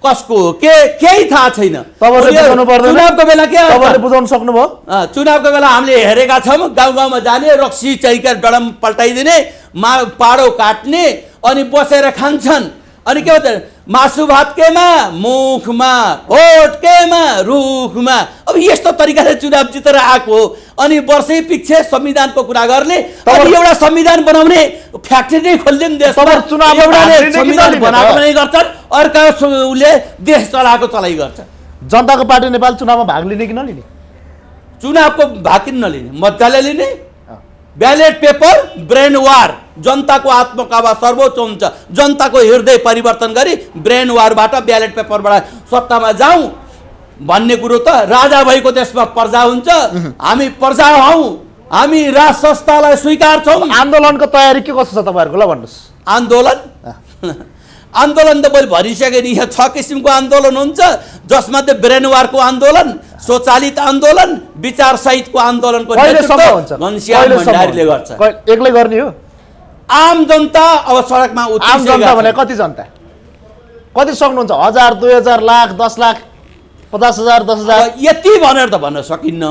कसको हो के केही थाहा छैन। तपाईहरुले बुझाउनु पर्दैन। चुनावको बेला के तपाईहरुले बुझाउन सक्नुभयो चुनावको बेला हामीले हेरेका छौँ, गाउँ गाउँमा जाने रक्सी चैका डडम पल्टाइदिने, पाडो काट्ने अनि बसेर खान्छन्। अनि के भन्छ मासु भात केमा मुखमा, होट केमा रुखमा। अब यस्तो तरिकाले चुनाव जितेर आएको हो। अनि वर्षै पछि संविधानको कुरा गर्ने अनि एउटा संविधान बनाउने फ्याक्ट्री नै खोलिदिनु देशमा। तपाईहरु चुनाव एउटाले भाग लिने कि संविधान नलिने बनाएको त? नै गर्छन्, अर्काले देश चलाएको चलाइ गर्छ। जनताको पार्टी नेपाल चुनावमा भाग लिने कि नलिने चुनावको भाग किन नलिने? मजाले लिने। ब्यालेट पेपर ब्रेन वार, जनताको आत्मकावा सर्वोच्च हुन्छ। जनताको हृदय परिवर्तन गरी ब्रेन वारबाट ब्यालेट पेपरबाट सत्तामा जाउँ भन्ने कुरो त राजा भएको देशमा प्रजा हुन्छ। हामी प्रजा हौँ, हामी राज संस्थालाई स्वीकार्छौँ। आन्दोलनको तयारी के कस्तो छ तपाईहरुको ल भन्नुस् आन्दोलन आन्दोलन त मैले भनिसकेँ नि। यहाँ 6 किसिमको आन्दोलन हुन्छ, जसमध्ये ब्रेनवारको आन्दोलन, स्वचालित आन्दोलन, विचार सहितको आन्दोलनको कहिलेसम्म हुन्छ घनश्याम भण्डारीले गर्छ। एक्लै गर्ने हो आम जनता अब सडकमा आम उत्रिसकेका जनता भने छन्। कति जनता कति सक्नुहुन्छ 1000 2000 लाख 10 लाख 50,000 10,000 अब यति भनेर त भन्न सकिन्न।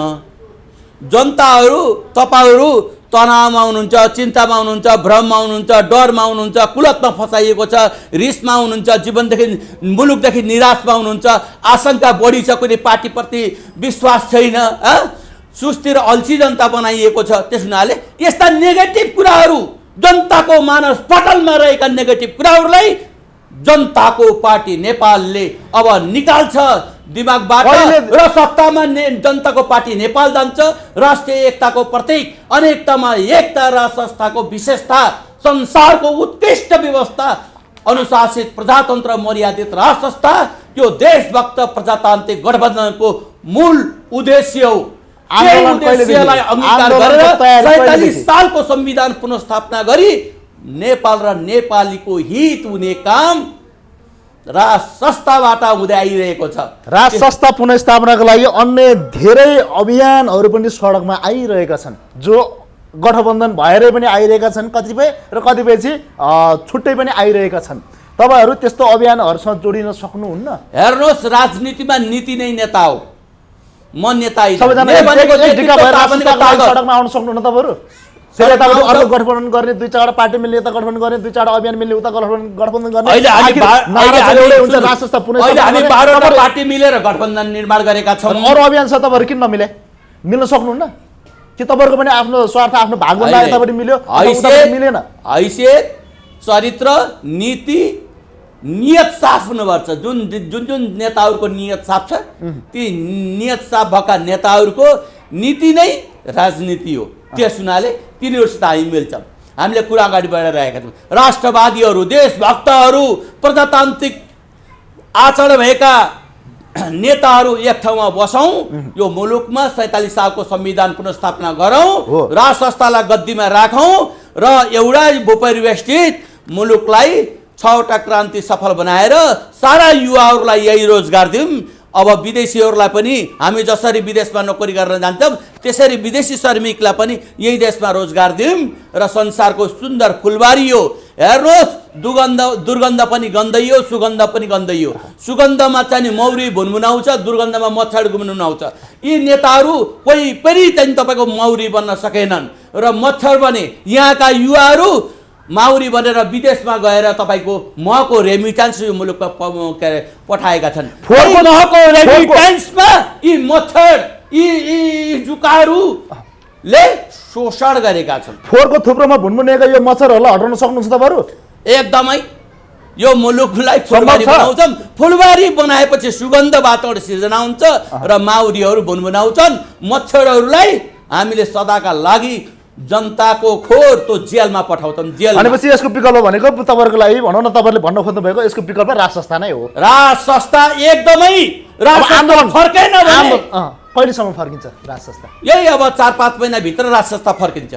जनताहरू तपाईहरू तनावमा हुनुहुन्छ, चिन्तामा हुनुहुन्छ, भ्रममा हुनुहुन्छ, डरमा हुनुहुन्छ, कुलतमा फसाइएको छ, रिसमा हुनुहुन्छ, जीवनदेखि मुलुकदेखि निराशमा हुनुहुन्छ, आशंका बढी छ, कुनै पार्टीप्रति विश्वास छैन, सुस्ती र अल्छी जनता बनाइएको छ। त्यस हुनाले यस्ता नेगेटिभ कुराहरू, जनताको मानस पटलमा रहेका नेगेटिभ कुराहरूलाई जनताको पार्टी नेपालले अब निकाल्छ दिमागबाट र सत्तामा जनताको पार्टी नेपाल जान्छ। राष्ट्रिय एकताको प्रतीक, अनेकतामा एकता र संस्थाको विशेषता, संसारको उत्कृष्ट व्यवस्था, अनुशासित प्रजातन्त्र, मर्यादित राज संस्था, यो देशभक्त प्रजातान्त्रिक गठबन्धनको मूल उद्देश्य हो। आन्दोलन उद्देश्यलाई अंगीकार गरेर 47 सालको संविधान पुनर्स्थापना गरी नेपाल र नेपालीको हित हुने काम राज संस्थाबाट हुँदै आइरहेको छ। राज संस्था पुनर्स्थापनाको लागि अन्य धेरै अभियानहरू पनि सडकमा आइरहेका छन्, जो गठबन्धन भएरै पनि आइरहेका छन्, कतिपय र कतिपय चाहिँ छुट्टै पनि आइरहेका छन्। तपाईहरु त्यस्तो अभियानहरूसँग जोडिन सक्नुहुन्न? हेर्नुहोस्, राजनीतिमा नीति नै नेता हो। म नेता होइन। सबैजना सडकमा आउन सक्नुहुन्न तपाईहरु? यताबाट अर्को गठबन्धन गर्ने, 2-4 पार्टी मिल्ने यता गठबन्धन गर्ने, 2-4 अभियान मिल्ने उता गठबन्धन गर्ने। अहिले हामी 12 पार्टी मिलेर गठबन्धन निर्माण गरेका छौँ। अरू अभियान छ तपाईहरु किन नमिले? मिल्न सक्नुहुन्न कि? तपाईँहरुको पनि आफ्नो स्वार्थ, आफ्नो भागमा यतापट्टि मिल्यो, उतापट्टि मिलेन? हैसियत, चरित्र, नीति, नियत साफ हुनुपर्छ। जुन जुन जुन नेताहरूको नियत साफ छ, ती नियत साफ भएका नेताहरूको नीति नै राजनीति हो। त्यस हुनाले तिनीहरूसित हामी मिल्छौँ। हामीले कुरा अगाडि बढाइरहेका छौँ। राष्ट्रवादीहरू, देशभक्तहरू, प्रजातान्त्रिक आचरण भएका नेताहरू एक ठाउँमा बसौँ, यो मुलुकमा 47 सालको संविधान पुनर्स्थापना गरौँ, राज संस्थालाई गद्दीमा राखौँ र एउटा भूपरिवेष्टित मुलुकलाई 6वटा क्रान्ति सफल बनाएर सारा युवाहरूलाई यही रोजगार दिउँ। अब विदेशीहरूलाई पनि हामी जसरी विदेशमा नोकरी गर्न जान्छौँ, त्यसरी विदेशी श्रमिकलाई पनि यही देशमा रोजगार दिउँ र संसारको सुन्दर फुलबारी हो। हेर्नुहोस्, दुर्गन्ध पनि गन्दै हो, सुगन्ध पनि गन्दै हो। सुगन्धमा चाहिँ मौरी भुनभुनाउँछ, दुर्गन्धमा मच्छर गुम्नुनाउँछ। यी नेताहरू कोही पनि चाहिँ तपाईँको मौरी बन्न सकेनन् र मच्छर बने। यहाँका युवाहरू माउरी बनेर विदेशमा गएर तपाईँको महको रेमिटान्स यो मुलुकमा पठाएका छन्। महको रेमिटान्समा यी मच्छर यी जुकाहरूले शोषण गरेका छन्। फोहोरको थुप्रोमा भुनभुनेका यो मच्छरहरूलाई हटाउन सक्नुहुन्छ तपाईँहरू? एकदमै यो मुलुकलाई फुलबारी बनाउँछन्। फुलबारी बनाएपछि सुगन्ध वातावरण सिर्जना हुन्छ र माउरीहरू भुनभुनाउँछन्। मच्छरहरूलाई हामीले सदाका लागि जनताको खोर त्यो जेलमा पठाउँछन्। जेल भनेपछि यसको विकल्प भनेको तपाईँहरूको लागि भनौँ न, तपाईँले भन्न खोज्नु भएको यसको विकल्प राज संस्था नै हो। राज संस्था एकदमै आन्दोलन फर्केन भने कहिलेसम्म फर्किन्छ राज संस्था? यही अब 4-5 महिनाभित्र राज संस्था फर्किन्छ।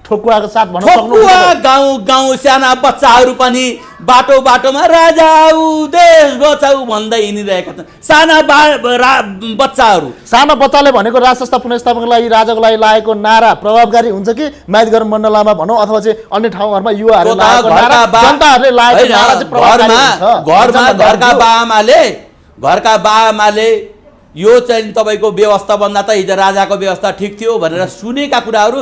ठोकुवाको साथ भन्न ठोकुवा गाउँ गाउँ साना बच्चाहरू पनि बाटो बाटोमा राजा आऊ देश बचाऊ भन्दै हिँडिरहेका छन्। साना बच्चाहरू, सानो बच्चाले भनेको राज संस्था पुनर्स्थापनको लागि राजाको लागि लागेको नारा प्रभावकारी हुन्छ कि माइतघर मण्डलामा भनौँ अथवा चाहिँ अन्य ठाउँहरूमा युवाहरूले लागेको नारा, जनताहरूले लागेको नारा चाहिँ प्रभावकारी हुन्छ? घरका बाआमाले यो चाहिँ तपाईँको व्यवस्था भन्दा त हिजो राजाको व्यवस्था ठिक थियो भनेर सुनेका कुराहरू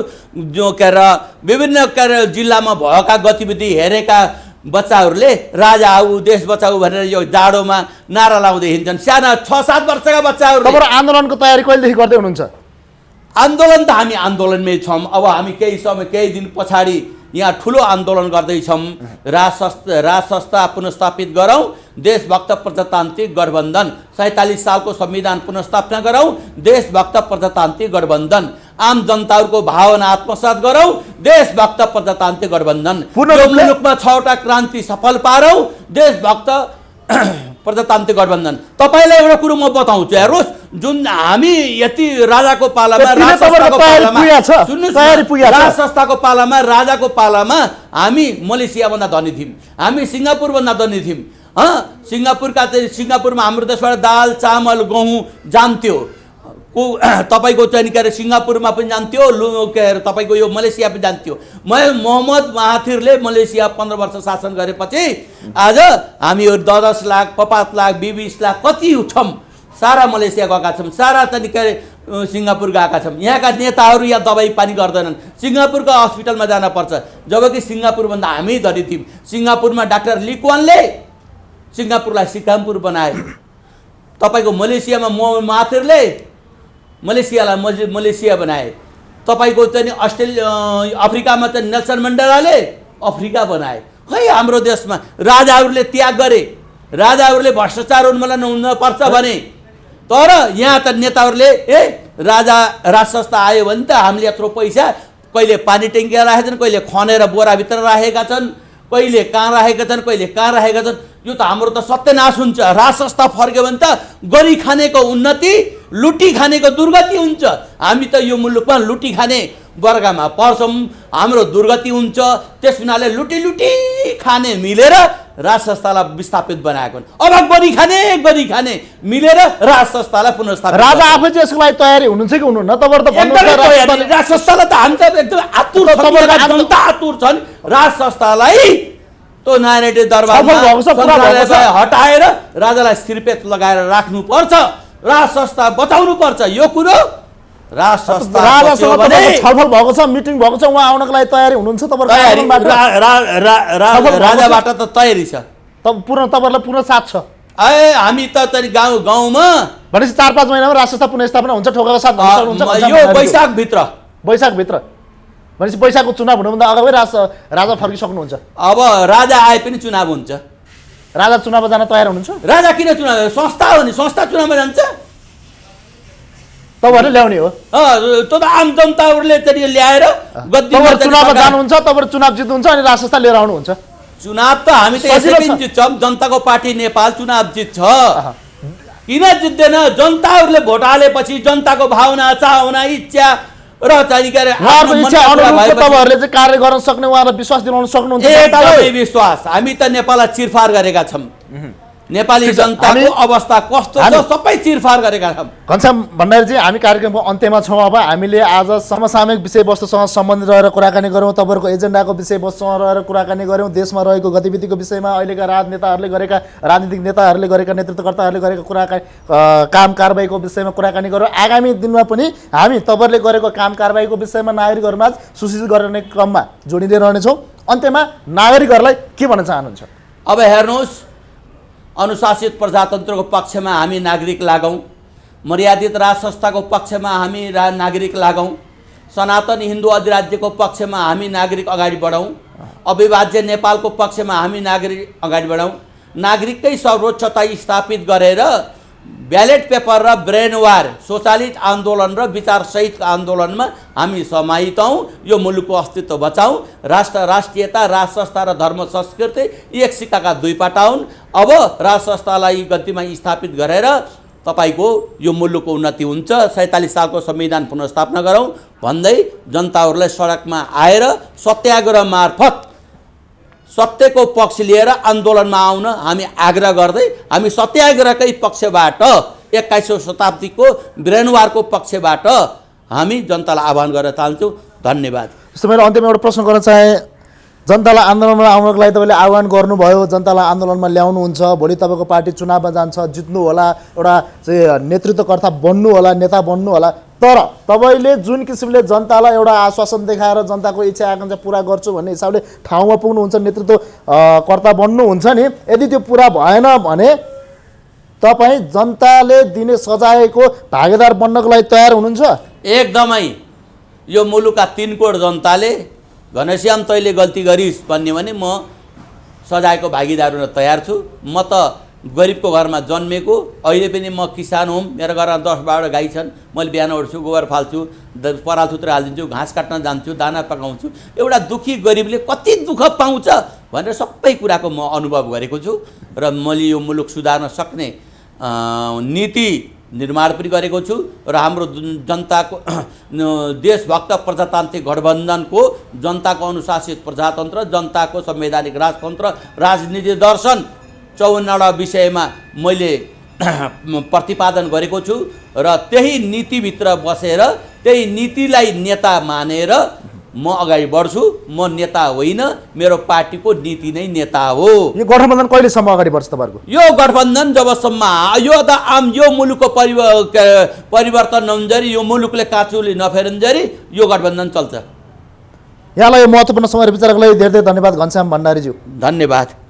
जो के अरे विभिन्न के अरे जिल्लामा भएका गतिविधि हेरेका बच्चाहरूले राजा आऊ देश बचाऊ भनेर यो जाडोमा नारा लाउँदै हिँड्छन्। साना 6-7 वर्षका बच्चाहरू। तपाईहरु आन्दोलनको तयारी कहिलेदेखि गर्दै हुनुहुन्छ? आन्दोलन त हामी आन्दोलनमै छौँ। अब हामी केही दिन पछाडि यहाँ ठुलो आन्दोलन गर्दैछौँ। राज संस्था पुनर्स्थापित गरौँ, देशभक्त प्रजातान्त्रिक गठबन्धन 47 सालको संविधान पुनर्स्थापना गरौँ, देशभक्त प्रजातान्त्रिक गठबन्धन आम जनताहरूको भावना आत्मसात गरौँ, देशभक्त प्रजातान्त्रिक गठबन्धन मुलुकमा 6वटा क्रान्ति सफल पारौँ, देशभक्त प्रजातान्त्रिक गठबन्धन। तपाईलाई एउटा कुरो म बताउँछु हेर्नुहोस्, जुन हामी यति राजाको पालामा राज संस्थाको पालामा राजाको पालामा हामी मलेसियाभन्दा धनी थियौँ, हामी सिङ्गापुरभन्दा धनी थियौँ। सिङ्गापुरमा हाम्रो देशबाट दाल चामल गहुँ जान्थ्यो। तपाईँको चाहिँ के अरे सिङ्गापुरमा पनि जान्थ्यो, के अरे तपाईँको यो मलेसिया पनि जान्थ्यो। मोहम्मद महाथिरले मलेसिया 15 वर्ष शासन गरेपछि आज हामीहरू 10 लाख 5 लाख 20 लाख कति छौँ, सारा मलेसिया गएका छौँ, सारा चाहिँ के अरे सिङ्गापुर गएका छौँ। यहाँका नेताहरू यहाँ दबाई पानी गर्दैनन्, सिङ्गापुरको हस्पिटलमा जानुपर्छ, जबकि सिङ्गापुरभन्दा हामी धनी थियौँ। सिङ्गापुरमा डाक्टर ली कुवानले सिङ्गापुरलाई सिकामपुर बनाए। तपाईँको मलेसियामा मोहम्मद महाथिरले मलेसियालाई मलेसिया बनाए। तपाईँको चाहिँ अफ्रिकामा चाहिँ नेल्सन मण्डेलाले अफ्रिका बनाए। खै हाम्रो देशमा राजाहरूले त्याग गरे, राजाहरूले भ्रष्टाचार उन्मूलन हुनुपर्छ भने, तर यहाँ त नेताहरूले राज संस्था आयो भने त हामीले यत्रो पैसा कहिले पानी ट्याङ्कीमा राखेका छन्, कहिले खनेर बोराभित्र राखेका छन्, कहिले कहाँ राखेका छन्, कहिले कहाँ राखेका छन्। यो त हाम्रो त सत्यनाश हुन्छ। राज संस्था फर्क्यो भने त गरी खानेको उन्नति, लुटी खानेको दुर्गति हुन्छ। हामी त यो मुलुकमा लुटी खाने वर्गमा पर्छौँ, हाम्रो दुर्गति हुन्छ। त्यस हुनाले लुटी खाने मिलेर राज संस्थालाई विस्थापित बनाएको। अब गरी खाने मिलेर राज संस्थालाई पुनर्स्थापित। राजा आफै चाहिँ यसको लागि तयारी हुनुहुन्छ कि हुनुहुन्न? तपाईहरु त भन्नुहुन्छ राज संस्थालाई त हामी त एकदम आतुर जनता आतुर छन्। राज संस्थालाई तो नारायणी दरबारमा हटाएर राजालाई सिरपेत लगाएर राख्नुपर्छ, राज संस्था बचाउनु पर्छ। यो कुरो राज संस्था छलफल भएको छ, मिटिङ भएको छ, उहाँ आउनको लागि तयारी हुनुहुन्छ? राजाबाट त तयारी छ, तपाईहरुलाई पूर्ण साथ छ। हामी त गाउँमा भनेपछि 4-5 महिनामा राज संस्था पुनर्स्थापना हुन्छ, ठोकाको साथ यो वैशाखभित्र। भनेपछि वैशाखको चुनाव हुनुभन्दा अगावै राजा फर्किसक्नुहुन्छ? अब राजा आए पनि चुनाव हुन्छ। राजा चुनावमा जान तयार हुनुहुन्छ? राजा किन चुनाव? संस्था हो नि, संस्था चुनावमा जान्छ। तपाईहरुले ल्याउने हो? त्यो त आम जनताहरूले चाहिँ ल्याएर गद्दीमा चुनावमा जानुहुन्छ, तपाईहरु चुनाव जित्नुहुन्छ अनि राज संस्था लिएर आउनुहुन्छ। चुनाव त हामी त यसै पनि जित्छौँ। जनताको पार्टी नेपाल चुनाव जित्छ। किन जित्दैन? जनताहरूले भोट हालेपछि जनताको भावना, चाहना, इच्छा र चाहिँ के अरे तपाईहरुले चाहिँ कार्य गर्न सक्ने, उहाँलाई विश्वास दिलाउन सक्नुहुन्छ? एकदमै विश्वास। हामी त नेपाललाई चिरफार गरेका छौँ। नेपाली जनताको अवस्था कस्तो छ सबै चिरफार गरेका छौँ। घनश्याम भण्डारीजी, हामी कार्यक्रमको अन्त्यमा छौँ। अब हामीले आज समसामयिक विषयवस्तुसँग सम्बन्धित रहेर कुराकानी गऱ्यौँ, तपाईँहरूको एजेन्डाको विषयवस्तुसँग रहेर कुराकानी गऱ्यौँ, देशमा रहेको गतिविधिको विषयमा, अहिलेका राजनेताहरूले गरेका, राजनीतिक नेताहरूले गरेका, नेतृत्वकर्ताहरूले गरेका कुराकानी काम कारबाहीको विषयमा कुराकानी गऱ्यौँ। आगामी दिनमा पनि हामी तपाईँहरूले गरेको काम कारबाहीको विषयमा नागरिकहरूमा सूचित गर्ने क्रममा जोडिँदै रहनेछौँ। अन्त्यमा नागरिकहरूलाई के भन्न चाहनुहुन्छ? अब हेर्नुहोस्, अनुशासित प्रजातन्त्रको पक्षमा हामी नागरिक लागौँ, मर्यादित राज संस्थाको पक्षमा हामी नागरिक लागौँ, सनातन हिन्दू अधिराज्यको पक्षमा हामी नागरिक अगाडि बढौँ, अविभाज्य नेपालको पक्षमा हामी नागरिक अगाडि बढौँ। नागरिककै सर्वोच्चता स्थापित गरेर ब्यालेट पेपर र ब्रेन वार, स्वचालित आन्दोलन र विचारसहितको आन्दोलनमा हामी समाहित हौँ। यो मुलुकको अस्तित्व बचाउँ। राष्ट्रियता, राज संस्था र धर्म संस्कृति एक सिक्काका दुई पाटा हुन्। अब राज संस्थालाई गतिमा स्थापित गरेर तपाईँको यो मुलुकको उन्नति हुन्छ। 47 सालको संविधान पुनर्स्थापना गरौँ भन्दै जनताहरूलाई सडकमा आएर सत्याग्रह मार्फत सत्यको पक्ष लिएर आन्दोलनमा आउन हामी आग्रह गर्दै, हामी सत्याग्रहकै पक्षबाट 21औं शताब्दीको ब्रेनवारको पक्षबाट हामी जनतालाई आह्वान गर्न चाहन्छौँ। धन्यवाद। जस्तो मैले अन्त्यमा एउटा प्रश्न गर्न चाहेँ, जनतालाई आन्दोलनमा आउनको लागि तपाईँले आह्वान गर्नुभयो, जनतालाई आन्दोलनमा ल्याउनुहुन्छ, भोलि तपाईँको पार्टी चुनावमा जान्छ, जित्नु होला, एउटा चाहिँ नेतृत्वकर्ता बन्नु होला, नेता बन्नु होला, तर तपाईँले जुन किसिमले जनतालाई एउटा आश्वासन देखाएर जनताको इच्छा आकाङ्क्षा पुरा गर्छु भन्ने हिसाबले ठाउँमा पुग्नुहुन्छ, नेतृत्वकर्ता बन्नुहुन्छ नि, यदि त्यो पुरा भएन भने तपाईँ जनताले दिने सजायको भागीदार बन्नको लागि तयार हुनुहुन्छ? एकदमै। यो मुलुकका 3 करोड जनताले घनश्याम तैँले गल्ती गरिस् भन्ने भने म सजायको भागीदार हुन तयार छु। म त गरिबको घरमा जन्मेको, अहिले पनि म किसान हुँ, मेरो घरमा 10-12 गाई छन्, मैले बिहान उठ्छु, गोबर फाल्छु, पराल थुत्र हालिदिन्छु, घाँस काट्न जान्छु, दाना पकाउँछु। एउटा दुखी गरिबले कति दुःख पाउँछ भनेर सबै कुराको म अनुभव गरेको छु र मैले यो मुलुक सुधार्न सक्ने नीति निर्माण पनि गरेको छु र हाम्रो जनताको देशभक्त प्रजातान्त्रिक गठबन्धनको जनताको अनुशासित प्रजातन्त्र, जनताको संवैधानिक राजतन्त्र, राजनीति दर्शन 54वटा विषयमा मैले प्रतिपादन गरेको छु र त्यही नीतिभित्र बसेर त्यही नीतिलाई नेता मानेर म अगाडि बढ्छु। म नेता होइन, मेरो पार्टीको नीति नै नेता हो। यो गठबन्धन कहिलेसम्म अगाडि बढ्छ तपाईँहरूको? यो गठबन्धन जबसम्म यो मुलुकको परिवर्तन नहुन्जरी, यो मुलुकले काँचुली नफेरुन्जरी यो गठबन्धन चल्छ। यहाँलाई यो महत्त्वपूर्ण समय विचारको लागि धेरै धेरै धन्यवाद घनश्याम भण्डारीज्यू। धन्यवाद।